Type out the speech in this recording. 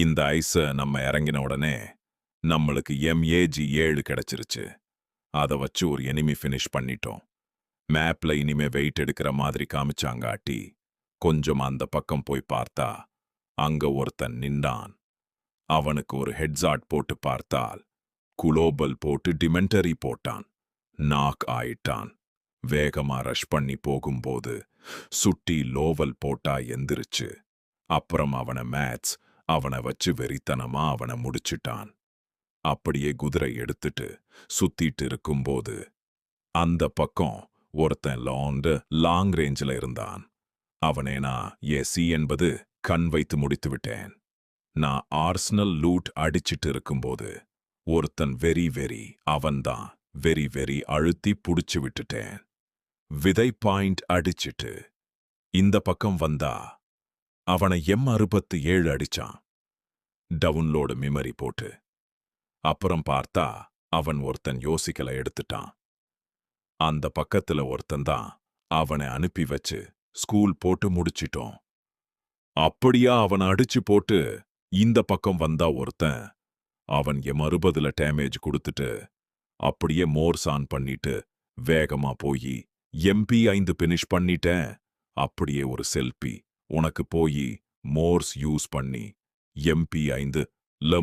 இந்த ஐஸ நம்ம இறங்கின உடனே நம்மளுக்கு MAG-7 கிடைச்சிருச்சு. அத வச்சு ஒரு எனிமி ஃபினிஷ் பண்ணிட்டோம். மேப்ல இனிமே வெயிட் எடுக்கிற மாதிரி காமிச்சாங்காட்டி கொஞ்சம் அந்த பக்கம் போய் பார்த்தா அங்க ஒருத்தன் நின்றான். அவனுக்கு ஒரு ஹெட்ஸாட் போட்டு பார்த்தால் குளோபல் போட்டு டிமெண்டரி போட்டான். நாக் ஆயிட்டான். வேகமா ரஷ் பண்ணி போகும்போது சுட்டி லோவல் போட்டா எந்திரிச்சு. அப்புறம் அவனை வச்சு வெறித்தனமா அவனை முடிச்சிட்டான். அப்படியே குதிரை எடுத்துட்டு சுத்திட்டு இருக்கும்போது அந்த பக்கம் ஒருத்தன் லாங் ரேஞ்சில் இருந்தான். அவனே நான் சி என்பது கண் வைத்து முடித்து விட்டேன். நான் ஆர்ஸ்னல் லூட் அடிச்சிட்டு இருக்கும்போது ஒருத்தன் அவன்தான் வெரி அழுத்தி புடிச்சு விட்டுட்டேன். விதை பாயிண்ட் அடிச்சிட்டு இந்த பக்கம் வந்தா அவனை M67 அடிச்சான். டவுன்லோடு மெமரி போட்டு. அப்புறம் பார்த்தா அவன் ஒருத்தன் யோசிக்கல எடுத்துட்டான். அந்த பக்கத்துல ஒருத்தன் தான் அவனை அனுப்பி வச்சு ஸ்கூல் போட்டு முடிச்சிட்டோம். அப்படியா அவனை அடிச்சு போட்டு இந்த பக்கம் வந்தா ஒருத்தன் அவன் M60 டேமேஜ் கொடுத்துட்டு அப்படியே மோர்ஸ் ஆன் பண்ணிட்டு வேகமா போய் MP5 பினிஷ் பண்ணிட்டேன். அப்படியே ஒரு செல்பி உனக்கு போய் மோர்ஸ் யூஸ் பண்ணி MP5 ல